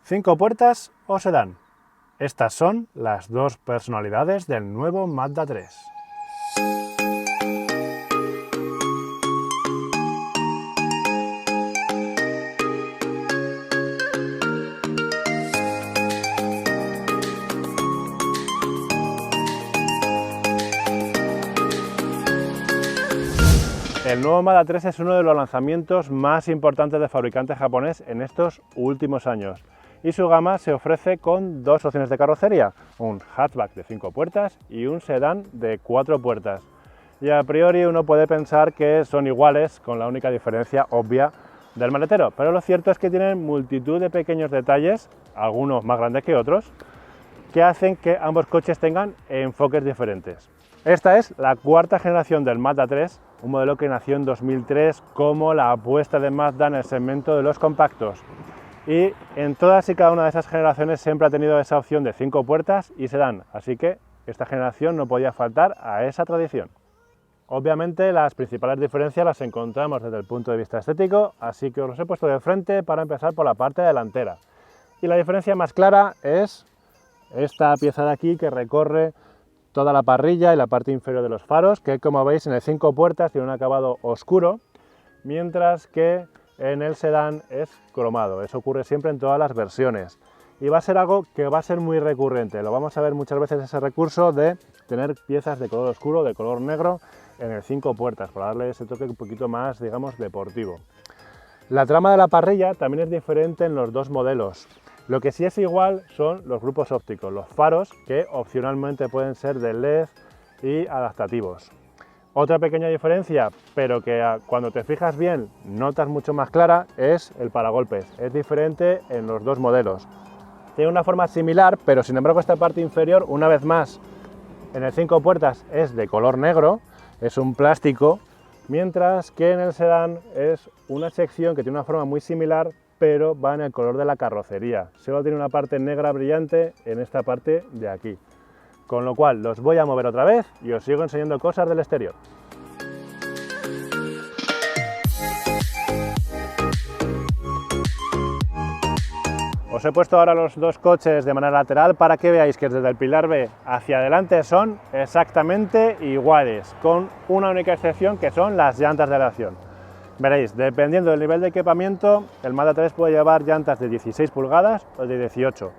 ¿5 puertas o sedán? Estas son las dos personalidades del nuevo Mazda 3. El nuevo Mazda 3 es uno de los lanzamientos más importantes del fabricante japonés en estos últimos años y su gama se ofrece con dos opciones de carrocería, un hatchback de 5 puertas y un sedán de 4 puertas. Y a priori uno puede pensar que son iguales, con la única diferencia obvia del maletero, pero lo cierto es que tienen multitud de pequeños detalles, algunos más grandes que otros, que hacen que ambos coches tengan enfoques diferentes. Esta es la cuarta generación del Mazda 3, un modelo que nació en 2003 como la apuesta de Mazda en el segmento de los compactos. Y en todas y cada una de esas generaciones siempre ha tenido esa opción de 5 puertas y sedán, así que esta generación no podía faltar a esa tradición. Obviamente las principales diferencias las encontramos desde el punto de vista estético, así que os los he puesto de frente para empezar por la parte delantera. Y la diferencia más clara es esta pieza de aquí que recorre toda la parrilla y la parte inferior de los faros, que como veis en el 5 puertas tiene un acabado oscuro, mientras que en el sedán es cromado. Eso ocurre siempre en todas las versiones y va a ser algo que va a ser muy recurrente. Lo vamos a ver muchas veces, ese recurso de tener piezas de color oscuro, de color negro en el 5 puertas, para darle ese toque un poquito más, digamos, deportivo. La trama de la parrilla también es diferente en los dos modelos. Lo que sí es igual son los grupos ópticos, los faros, que opcionalmente pueden ser de LED y adaptativos. Otra pequeña diferencia, pero que cuando te fijas bien notas mucho más clara, es el paragolpes. Es diferente en los dos modelos. Tiene una forma similar, pero sin embargo esta parte inferior, una vez más, en el 5 puertas es de color negro, es un plástico, mientras que en el sedán es una sección que tiene una forma muy similar, pero va en el color de la carrocería. Solo tiene una parte negra brillante en esta parte de aquí. Con lo cual los voy a mover otra vez y os sigo enseñando cosas del exterior. Os he puesto ahora los dos coches de manera lateral para que veáis que desde el pilar B hacia adelante son exactamente iguales, con una única excepción que son las llantas de aleación. Veréis, dependiendo del nivel de equipamiento, el Mazda 3 puede llevar llantas de 16 pulgadas o de 18.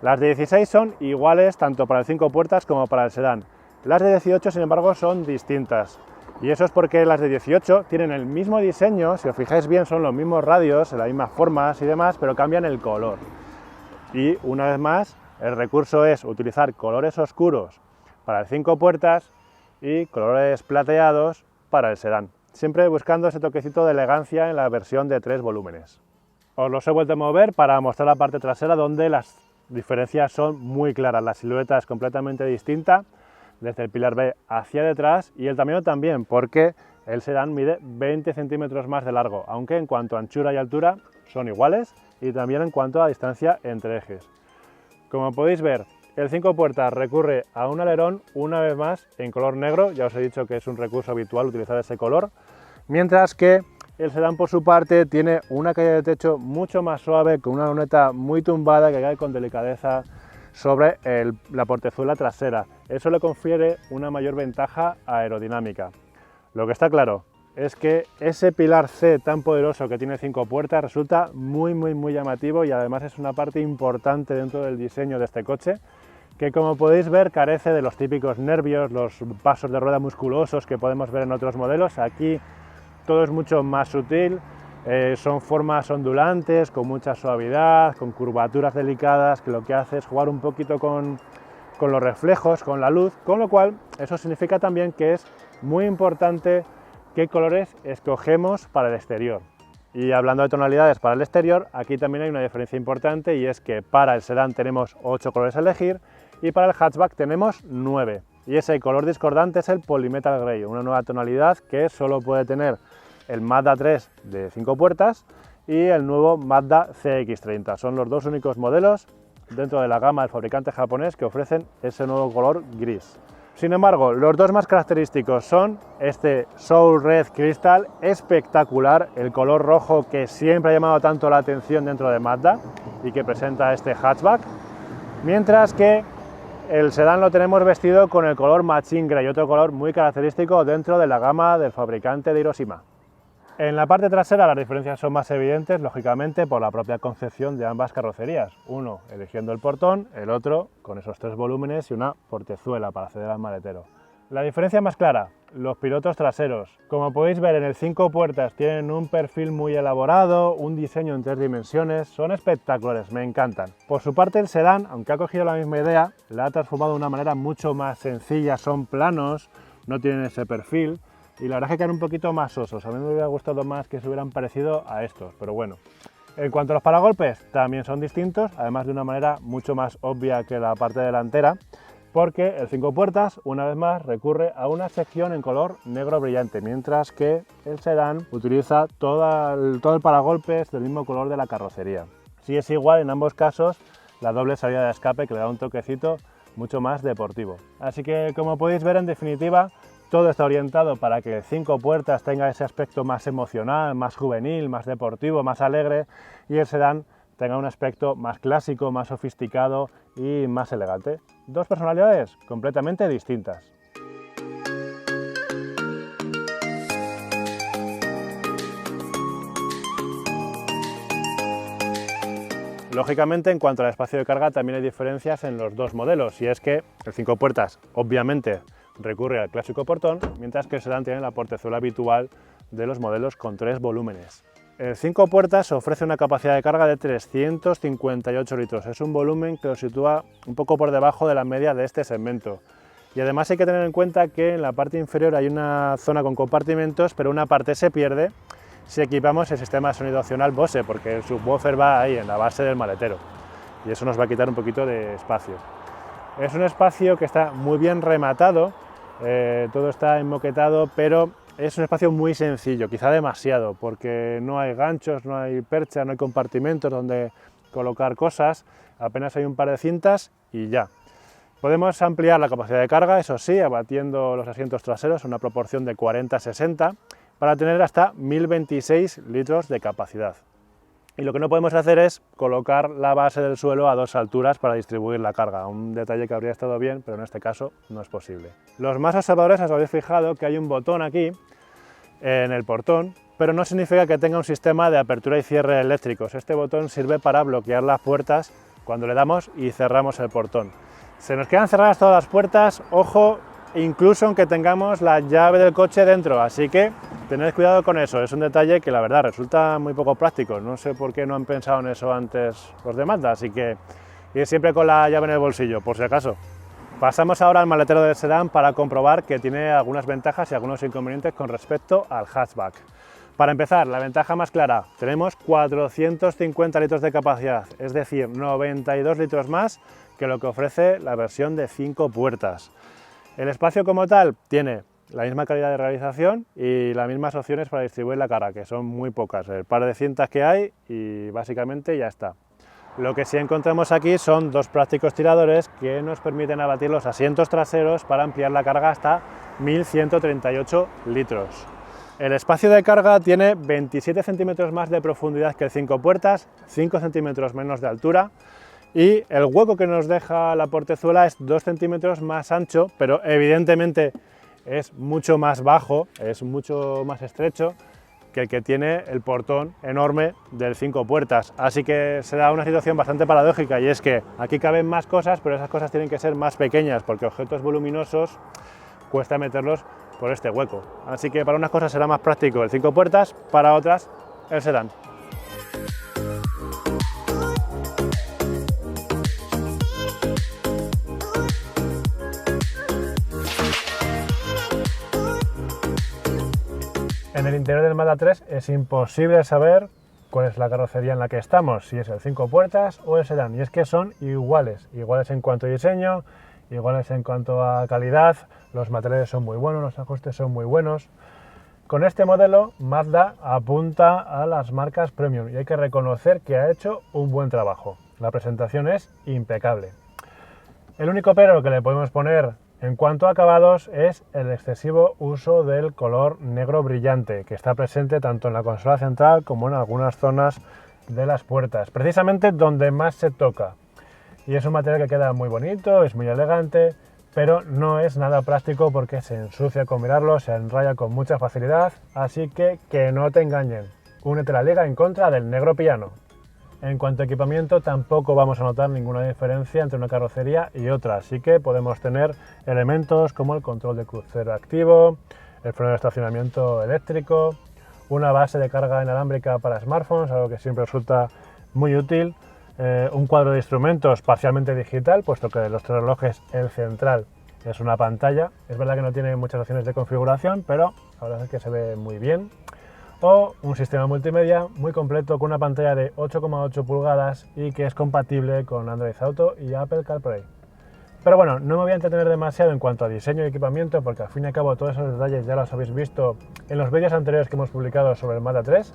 Las de 16 son iguales tanto para el 5 puertas como para el sedán. Las de 18, sin embargo, son distintas. Y eso es porque las de 18 tienen el mismo diseño, si os fijáis bien son los mismos radios, las mismas formas y demás, pero cambian el color. Y una vez más, el recurso es utilizar colores oscuros para el 5 puertas y colores plateados para el sedán, siempre buscando ese toquecito de elegancia en la versión de 3 volúmenes. Os los he vuelto a mover para mostrar la parte trasera donde las diferencias son muy claras. La silueta es completamente distinta desde el pilar B hacia detrás y el tamaño también, porque el sedán mide 20 centímetros más de largo, aunque en cuanto a anchura y altura son iguales y también en cuanto a distancia entre ejes. Como podéis ver, el 5 puertas recurre a un alerón una vez más en color negro, ya os he dicho que es un recurso habitual utilizar ese color, mientras que el sedán por su parte tiene una caída de techo mucho más suave, con una luneta muy tumbada que cae con delicadeza sobre la portezuela trasera. Eso le confiere una mayor ventaja aerodinámica. Lo que está claro es que ese pilar C tan poderoso que tiene 5 puertas resulta muy llamativo y además es una parte importante dentro del diseño de este coche, que como podéis ver carece de los típicos nervios, los pasos de rueda musculosos que podemos ver en otros modelos. Aquí todo es mucho más sutil, son formas ondulantes, con mucha suavidad, con curvaturas delicadas, que lo que hace es jugar un poquito con los reflejos, con la luz, con lo cual eso significa también que es muy importante qué colores escogemos para el exterior. Y hablando de tonalidades para el exterior, aquí también hay una diferencia importante y es que para el sedán tenemos 8 colores a elegir y para el hatchback tenemos 9. Y ese color discordante es el Polymetal Grey, una nueva tonalidad que solo puede tener el Mazda 3 de 5 puertas y el nuevo Mazda CX-30. Son los dos únicos modelos dentro de la gama del fabricante japonés que ofrecen ese nuevo color gris. Sin embargo, los dos más característicos son este Soul Red Crystal espectacular, el color rojo que siempre ha llamado tanto la atención dentro de Mazda, y que presenta este hatchback, mientras que el sedán lo tenemos vestido con el color Machine Grey, otro color muy característico dentro de la gama del fabricante de Hiroshima. En la parte trasera las diferencias son más evidentes, lógicamente, por la propia concepción de ambas carrocerías. Uno eligiendo el portón, el otro con esos 3 volúmenes y una portezuela para acceder al maletero. La diferencia más clara, los pilotos traseros. Como podéis ver, en el 5 puertas tienen un perfil muy elaborado, un diseño en 3 dimensiones, son espectaculares, me encantan. Por su parte, el sedán, aunque ha cogido la misma idea, la ha transformado de una manera mucho más sencilla, son planos, no tienen ese perfil, y la verdad es que quedan un poquito más sosos. A mí me hubiera gustado más que se hubieran parecido a estos, pero bueno. En cuanto a los paragolpes, también son distintos, además de una manera mucho más obvia que la parte delantera, porque el 5 puertas, una vez más, recurre a una sección en color negro brillante, mientras que el sedán utiliza todo el paragolpes del mismo color de la carrocería. Sí es igual en ambos casos la doble salida de escape, que le da un toquecito mucho más deportivo. Así que, como podéis ver, en definitiva, todo está orientado para que el 5 puertas tenga ese aspecto más emocional, más juvenil, más deportivo, más alegre, y el sedán tenga un aspecto más clásico, más sofisticado y más elegante. Dos personalidades completamente distintas. Lógicamente, en cuanto al espacio de carga, también hay diferencias en los dos modelos, y es que el 5 puertas, obviamente, recurre al clásico portón, mientras que el sedán tiene la portezuela habitual de los modelos con 3 volúmenes. El 5 puertas ofrece una capacidad de carga de 358 litros, es un volumen que lo sitúa un poco por debajo de la media de este segmento. Y además hay que tener en cuenta que en la parte inferior hay una zona con compartimentos, pero una parte se pierde si equipamos el sistema de sonido opcional Bose, porque el subwoofer va ahí en la base del maletero y eso nos va a quitar un poquito de espacio. Es un espacio que está muy bien rematado, todo está enmoquetado, pero es un espacio muy sencillo, quizá demasiado, porque no hay ganchos, no hay percha, no hay compartimentos donde colocar cosas, apenas hay un par de cintas y ya. Podemos ampliar la capacidad de carga, eso sí, abatiendo los asientos traseros en una proporción de 40-60 para tener hasta 1026 litros de capacidad. Y lo que no podemos hacer es colocar la base del suelo a 2 alturas para distribuir la carga, un detalle que habría estado bien, pero en este caso no es posible. Los más observadores os habéis fijado que hay un botón aquí en el portón, pero no significa que tenga un sistema de apertura y cierre eléctricos. Este botón sirve para bloquear las puertas cuando le damos y cerramos el portón. Se nos quedan cerradas todas las puertas, ojo, incluso aunque tengamos la llave del coche dentro, así que tened cuidado con eso, es un detalle que la verdad resulta muy poco práctico, no sé por qué no han pensado en eso antes los de Mazda, así que ir siempre con la llave en el bolsillo, por si acaso. Pasamos ahora al maletero del sedán para comprobar que tiene algunas ventajas y algunos inconvenientes con respecto al hatchback. Para empezar, la ventaja más clara, tenemos 450 litros de capacidad, es decir, 92 litros más que lo que ofrece la versión de 5 puertas. El espacio como tal tiene la misma calidad de realización y las mismas opciones para distribuir la carga, que son muy pocas, el par de cintas que hay y básicamente ya está. Lo que sí encontramos aquí son 2 prácticos tiradores que nos permiten abatir los asientos traseros para ampliar la carga hasta 1138 litros. El espacio de carga tiene 27 centímetros más de profundidad que el 5 puertas, 5 centímetros menos de altura, y el hueco que nos deja la portezuela es 2 centímetros más ancho, pero evidentemente es mucho más bajo, es mucho más estrecho que el que tiene el portón enorme del 5 puertas. Así que se da una situación bastante paradójica, y es que aquí caben más cosas, pero esas cosas tienen que ser más pequeñas, porque objetos voluminosos cuesta meterlos por este hueco. Así que para unas cosas será más práctico el 5 puertas, para otras el sedán. En el interior del Mazda 3 es imposible saber cuál es la carrocería en la que estamos, si es el 5 puertas o el sedán, y es que son iguales en cuanto a diseño, iguales en cuanto a calidad, los materiales son muy buenos, los ajustes son muy buenos. Con este modelo Mazda apunta a las marcas premium y hay que reconocer que ha hecho un buen trabajo. La presentación es impecable. El único pero que le podemos poner en cuanto a acabados es el excesivo uso del color negro brillante, que está presente tanto en la consola central como en algunas zonas de las puertas, precisamente donde más se toca. Y es un material que queda muy bonito, es muy elegante, pero no es nada práctico porque se ensucia con mirarlo, se enraya con mucha facilidad, así que no te engañen. Únete a la liga en contra del negro piano. En cuanto a equipamiento, tampoco vamos a notar ninguna diferencia entre una carrocería y otra, así que podemos tener elementos como el control de crucero activo, el freno de estacionamiento eléctrico, una base de carga inalámbrica para smartphones, algo que siempre resulta muy útil, un cuadro de instrumentos parcialmente digital, puesto que de los tres relojes el central es una pantalla. Es verdad que no tiene muchas opciones de configuración, pero la verdad es que se ve muy bien. O un sistema multimedia muy completo con una pantalla de 8,8 pulgadas y que es compatible con Android Auto y Apple CarPlay. Pero bueno, no me voy a entretener demasiado en cuanto a diseño y equipamiento, porque al fin y al cabo todos esos detalles ya los habéis visto en los vídeos anteriores que hemos publicado sobre el Mazda 3.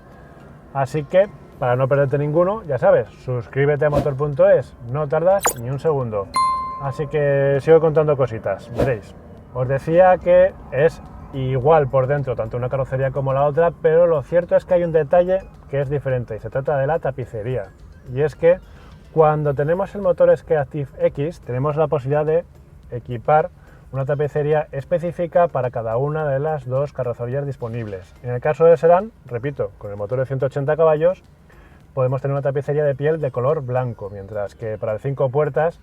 Así que, para no perderte ninguno, ya sabes, suscríbete a motor.es, no tardas ni un segundo. Así que sigo contando cositas, veréis. Os decía que es igual por dentro, tanto una carrocería como la otra, pero lo cierto es que hay un detalle que es diferente y se trata de la tapicería. Y es que cuando tenemos el motor Screative X tenemos la posibilidad de equipar una tapicería específica para cada una de las dos carrocerías disponibles. En el caso del sedán, repito, con el motor de 180 caballos, podemos tener una tapicería de piel de color blanco, mientras que para el 5 puertas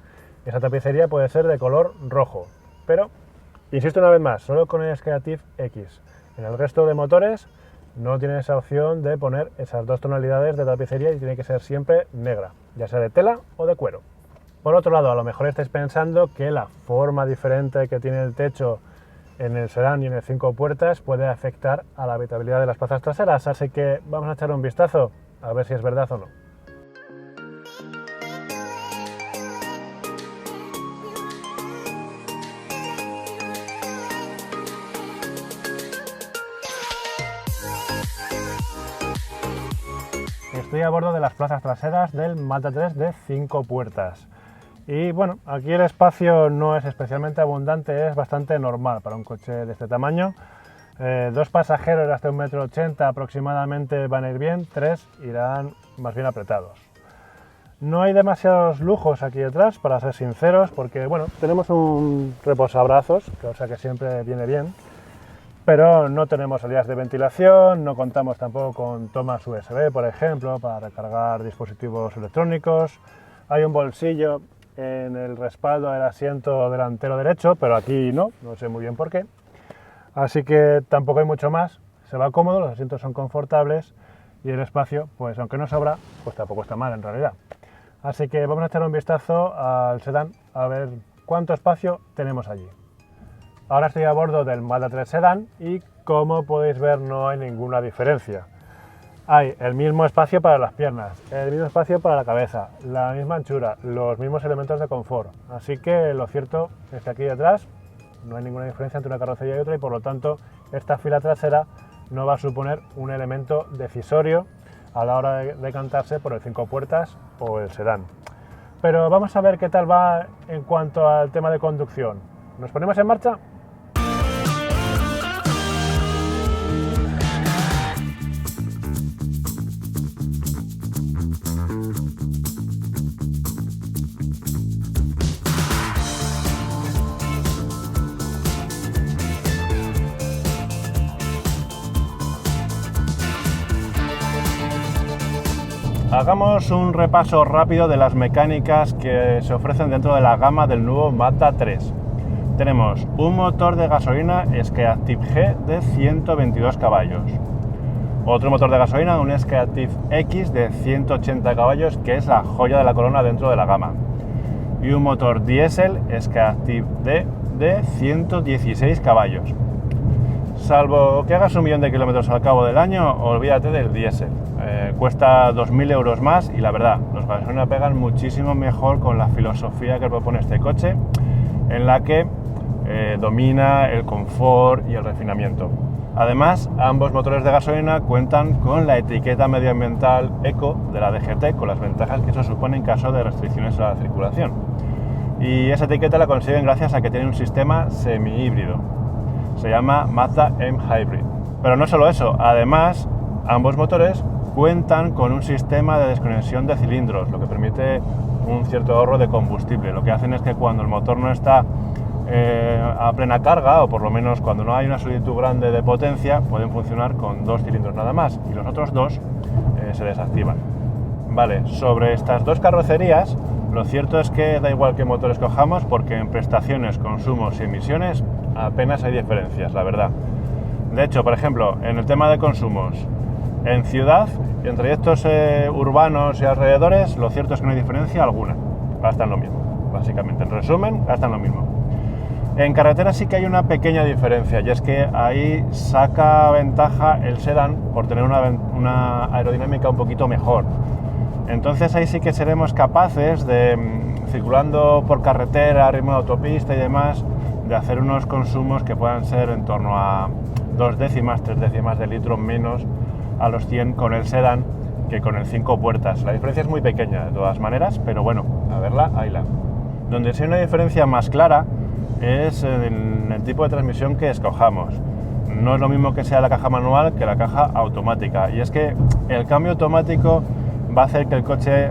esa tapicería puede ser de color rojo. Pero insisto una vez más, solo con el Screative X. En el resto de motores no tiene esa opción de poner esas dos tonalidades de tapicería y tiene que ser siempre negra, ya sea de tela o de cuero. Por otro lado, a lo mejor estáis pensando que la forma diferente que tiene el techo en el sedán y en el 5 puertas puede afectar a la habitabilidad de las plazas traseras, así que vamos a echar un vistazo a ver si es verdad o no. Estoy a bordo de las plazas traseras del Mazda 3 de 5 puertas. Y bueno, aquí el espacio no es especialmente abundante, es bastante normal para un coche de este tamaño. 2 pasajeros de hasta 1,80 m aproximadamente van a ir bien, 3 irán más bien apretados. No hay demasiados lujos aquí detrás, para ser sinceros, porque bueno, tenemos un reposabrazos, cosa que siempre viene bien. Pero no tenemos salidas de ventilación, no contamos tampoco con tomas USB, por ejemplo, para recargar dispositivos electrónicos. Hay un bolsillo en el respaldo del asiento delantero derecho, pero aquí no sé muy bien por qué. Así que tampoco hay mucho más, se va cómodo, los asientos son confortables y el espacio, pues aunque no sobra, pues tampoco está mal en realidad. Así que vamos a echar un vistazo al sedán a ver cuánto espacio tenemos allí. Ahora estoy a bordo del Mazda 3 Sedan y como podéis ver no hay ninguna diferencia. Hay el mismo espacio para las piernas, el mismo espacio para la cabeza, la misma anchura, los mismos elementos de confort. Así que lo cierto es que aquí detrás no hay ninguna diferencia entre una carrocería y otra y por lo tanto esta fila trasera no va a suponer un elemento decisorio a la hora de decantarse por el 5 puertas o el sedán. Pero vamos a ver qué tal va en cuanto al tema de conducción. ¿Nos ponemos en marcha? Hagamos un repaso rápido de las mecánicas que se ofrecen dentro de la gama del nuevo Mazda 3. Tenemos un motor de gasolina Screative G de 122 caballos, otro motor de gasolina, un Screative X de 180 caballos, que es la joya de la corona dentro de la gama, y un motor diésel Screative D de 116 caballos. Salvo que hagas 1 millón de kilómetros al cabo del año, olvídate del diésel. Cuesta 2.000 euros más y la verdad, los gasolina pegan muchísimo mejor con la filosofía que propone este coche, en la que domina el confort y el refinamiento. Además, ambos motores de gasolina cuentan con la etiqueta medioambiental Eco de la DGT, con las ventajas que eso supone en caso de restricciones a la circulación. Y esa etiqueta la consiguen gracias a que tiene un sistema semi-híbrido. Se llama Mazda M-Hybrid. Pero no solo eso, además ambos motores cuentan con un sistema de desconexión de cilindros, lo que permite un cierto ahorro de combustible. Lo que hacen es que cuando el motor no está a plena carga, o por lo menos cuando no hay una solitud grande de potencia, pueden funcionar con 2 cilindros nada más, y los otros 2 se desactivan. Vale, sobre estas 2 carrocerías, lo cierto es que da igual qué motor escojamos, porque en prestaciones, consumos y emisiones apenas hay diferencias, la verdad. De hecho, por ejemplo, en el tema de consumos, en ciudad, en trayectos urbanos y alrededores, lo cierto es que no hay diferencia alguna, gastan lo mismo, básicamente. En resumen, gastan lo mismo. En carretera sí que hay una pequeña diferencia, y es que ahí saca ventaja el sedán por tener una aerodinámica un poquito mejor. Entonces ahí sí que seremos capaces de, circulando por carretera, a ritmo de autopista y demás, de hacer unos consumos que puedan ser en torno a 2 décimas, 3 décimas de litro menos a los 100 con el sedán que con el 5 puertas. La diferencia es muy pequeña de todas maneras, pero bueno, a verla, hayla. Donde sí hay una diferencia más clara es en el tipo de transmisión que escojamos. No es lo mismo que sea la caja manual que la caja automática, y es que el cambio automático va a hacer que el coche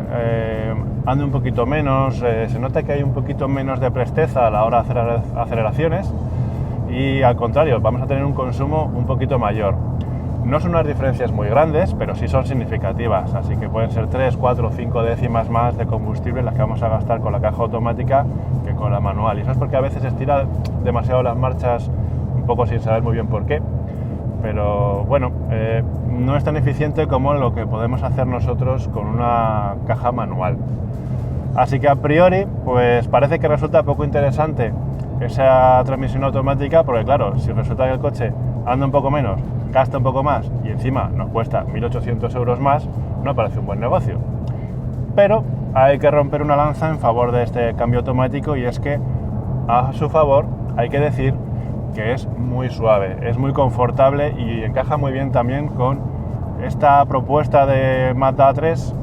ande un poquito menos, se nota que hay un poquito menos de presteza a la hora de hacer aceleraciones, y al contrario, vamos a tener un consumo un poquito mayor. No son unas diferencias muy grandes, pero sí son significativas, así que pueden ser 3, 4 o 5 décimas más de combustible las que vamos a gastar con la caja automática que con la manual. Y eso es porque a veces estira demasiado las marchas, un poco sin saber muy bien por qué, pero bueno, no es tan eficiente como lo que podemos hacer nosotros con una caja manual. Así que a priori, pues parece que resulta poco interesante esa transmisión automática, porque claro, si resulta que el coche anda un poco menos, gasta un poco más y encima nos cuesta 1.800 euros más, no parece un buen negocio. Pero hay que romper una lanza en favor de este cambio automático, y es que a su favor hay que decir que es muy suave, es muy confortable y encaja muy bien también con esta propuesta de Mazda 3,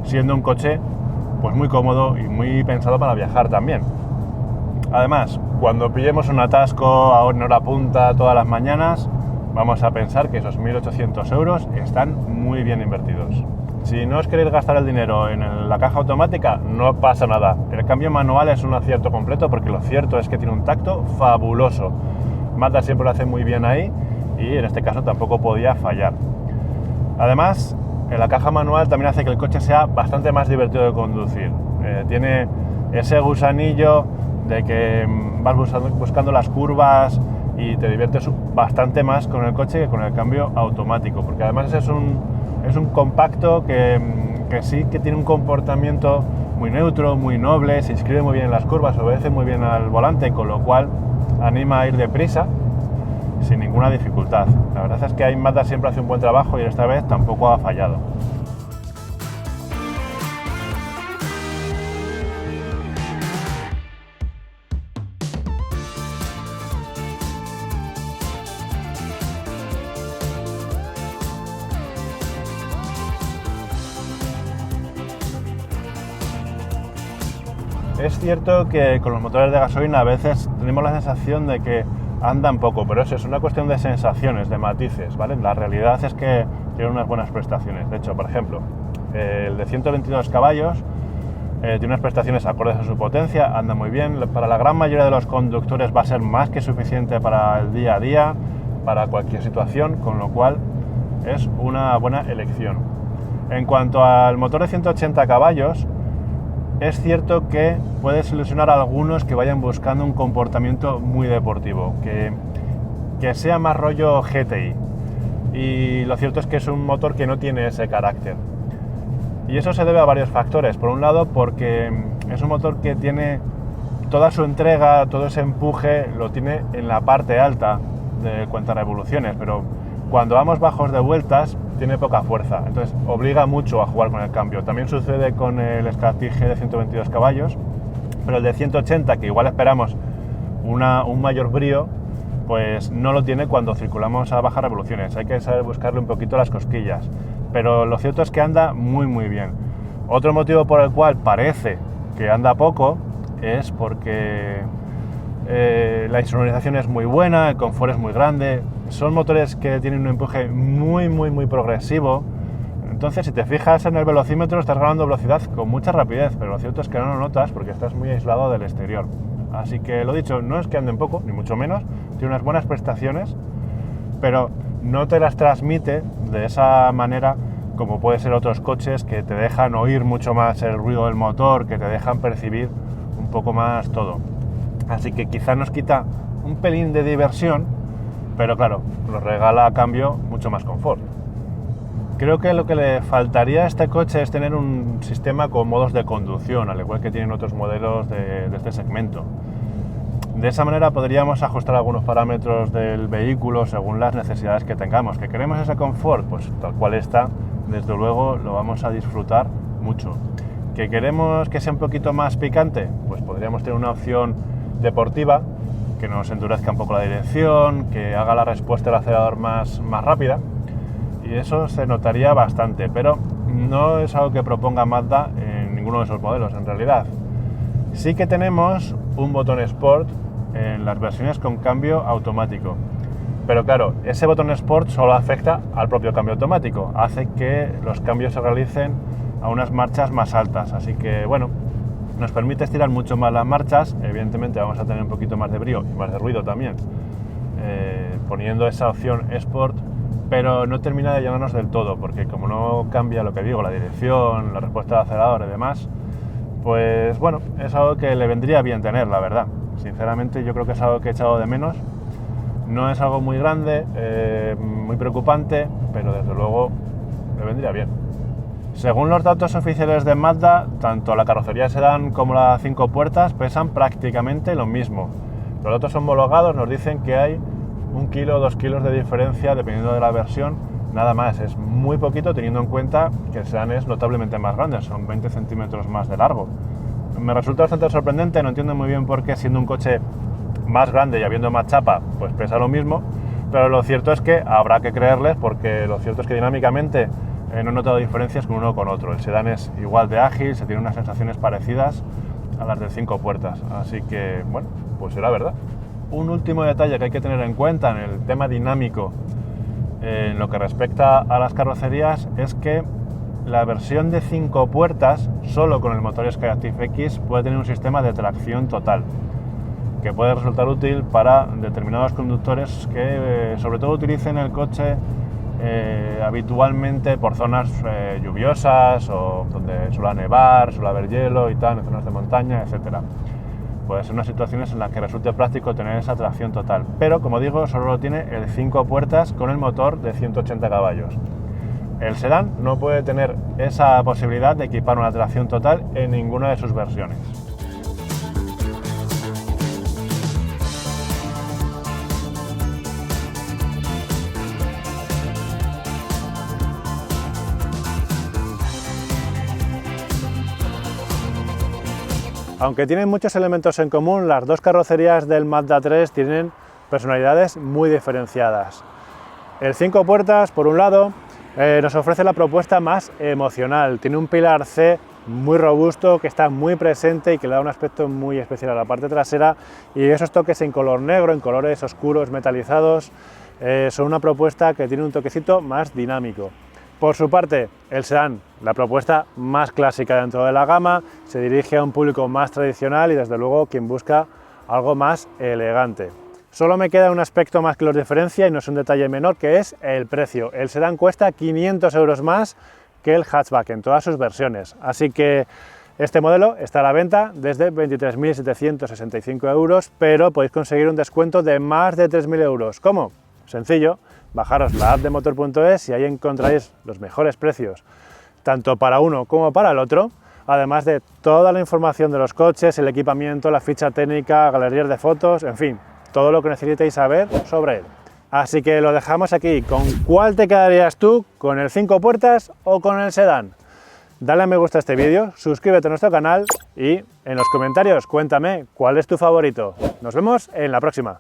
siendo un coche pues muy cómodo y muy pensado para viajar también. Además, cuando pillemos un atasco en hora punta todas las mañanas, vamos a pensar que esos 1.800 euros están muy bien invertidos. Si no os queréis gastar el dinero en la caja automática, no pasa nada. El cambio manual es un acierto completo, porque lo cierto es que tiene un tacto fabuloso. Mazda siempre lo hace muy bien ahí, y en este caso tampoco podía fallar. Además, la caja manual también hace que el coche sea bastante más divertido de conducir. Tiene ese gusanillo de que vas buscando las curvas y te diviertes bastante más con el coche que con el cambio automático, porque además es un compacto que sí que tiene un comportamiento muy neutro, muy noble, se inscribe muy bien en las curvas, obedece muy bien al volante, con lo cual anima a ir deprisa sin ninguna dificultad. La verdad es que ahí Mazda siempre hace un buen trabajo, y esta vez tampoco ha fallado. Es cierto que con los motores de gasolina a veces tenemos la sensación de que andan poco, pero eso es una cuestión de sensaciones, de matices, ¿vale? La realidad es que tiene unas buenas prestaciones. De hecho, por ejemplo, el de 122 caballos tiene unas prestaciones acordes a su potencia, anda muy bien. Para la gran mayoría de los conductores va a ser más que suficiente para el día a día, para cualquier situación, con lo cual es una buena elección. En cuanto al motor de 180 caballos, es cierto que puede desilusionar a algunos que vayan buscando un comportamiento muy deportivo, que sea más rollo GTI. Y lo cierto es que es un motor que no tiene ese carácter. Y eso se debe a varios factores. Por un lado, porque es un motor que tiene toda su entrega, todo ese empuje, lo tiene en la parte alta de cuenta revoluciones, pero cuando vamos bajos de vueltas tiene poca fuerza, entonces obliga mucho a jugar con el cambio. También sucede con el Scratch de 122 caballos, pero el de 180, que igual esperamos un mayor brío, pues no lo tiene cuando circulamos a bajas revoluciones. Hay que saber buscarle un poquito las cosquillas, pero lo cierto es que anda muy muy bien. Otro motivo por el cual parece que anda poco es porque la insonorización es muy buena, el confort es muy grande. Son motores que tienen un empuje muy progresivo, Entonces, si te fijas en el velocímetro, estás ganando velocidad con mucha rapidez, pero lo cierto es que no lo notas porque estás muy aislado del exterior. Así que lo dicho, no es que anden poco, ni mucho menos, tiene unas buenas prestaciones, pero no te las transmite de esa manera como puede ser otros coches que te dejan oír mucho más el ruido del motor, que te dejan percibir un poco más todo. Así que quizá nos quita un pelín de diversión, pero claro, nos regala a cambio mucho más confort. Creo que lo que le faltaría a este coche es tener un sistema con modos de conducción, al igual que tienen otros modelos de este segmento. De esa manera podríamos ajustar algunos parámetros del vehículo según las necesidades que tengamos. ¿Que queremos ese confort? Pues tal cual está, desde luego lo vamos a disfrutar mucho. ¿Que queremos que sea un poquito más picante? Pues podríamos tener una opción deportiva que nos endurezca un poco la dirección, que haga la respuesta del acelerador más rápida, y eso se notaría bastante, pero no es algo que proponga Mazda en ninguno de esos modelos en realidad. Sí que tenemos un botón Sport en las versiones con cambio automático, pero claro, ese botón Sport solo afecta al propio cambio automático, hace que los cambios se realicen a unas marchas más altas, así que bueno, nos permite estirar mucho más las marchas. Evidentemente vamos a tener un poquito más de brío y más de ruido también poniendo esa opción Sport, pero no termina de llenarnos del todo, porque como no cambia lo que digo, la dirección, la respuesta del acelerador y demás, pues bueno, es algo que le vendría bien tener, la verdad. Sinceramente yo creo que es algo que he echado de menos. No es algo muy grande, muy preocupante, pero desde luego le vendría bien. Según los datos oficiales de Mazda, tanto la carrocería sedán como la 5 puertas pesan prácticamente lo mismo. Los datos homologados nos dicen que hay 1 kilo o 2 kilos de diferencia dependiendo de la versión, nada más. Es muy poquito teniendo en cuenta que el sedán es notablemente más grande, son 20 centímetros más de largo. Me resulta bastante sorprendente, no entiendo muy bien por qué siendo un coche más grande y habiendo más chapa, pues pesa lo mismo, pero lo cierto es que habrá que creerles, porque lo cierto es que dinámicamente no he notado diferencias con uno con otro. El sedán es igual de ágil, se tienen unas sensaciones parecidas a las de 5 puertas, así que bueno, pues será verdad. Un último detalle que hay que tener en cuenta en el tema dinámico en lo que respecta a las carrocerías es que la versión de 5 puertas, solo con el motor Skyactiv X, puede tener un sistema de tracción total, que puede resultar útil para determinados conductores que sobre todo utilicen el coche habitualmente por zonas lluviosas o donde suele nevar, suele haber hielo y tal, en zonas de montaña, etcétera. Puede ser unas situaciones en las que resulte práctico tener esa tracción total, pero como digo, solo lo tiene el 5 puertas con el motor de 180 caballos. El sedán no puede tener esa posibilidad de equipar una tracción total en ninguna de sus versiones. Aunque tienen muchos elementos en común, las dos carrocerías del Mazda 3 tienen personalidades muy diferenciadas. El 5 puertas, por un lado, nos ofrece la propuesta más emocional. Tiene un pilar C muy robusto que está muy presente y que le da un aspecto muy especial a la parte trasera, y esos toques en color negro, en colores oscuros metalizados, son una propuesta que tiene un toquecito más dinámico. Por su parte, el sedán, la propuesta más clásica dentro de la gama, se dirige a un público más tradicional y desde luego quien busca algo más elegante. Solo me queda un aspecto más que los diferencia y no es un detalle menor, que es el precio. El sedán cuesta 500 euros más que el hatchback en todas sus versiones, así que este modelo está a la venta desde 23.765 euros, pero podéis conseguir un descuento de más de 3.000 euros. ¿Cómo? Sencillo. Bajaros la app de motor.es y ahí encontraréis los mejores precios, tanto para uno como para el otro, además de toda la información de los coches, el equipamiento, la ficha técnica, galerías de fotos, en fin, todo lo que necesitéis saber sobre él. Así que lo dejamos aquí. ¿Con cuál te quedarías tú? ¿Con el 5 puertas o con el sedán? Dale a me gusta a este vídeo, suscríbete a nuestro canal y en los comentarios cuéntame cuál es tu favorito. Nos vemos en la próxima.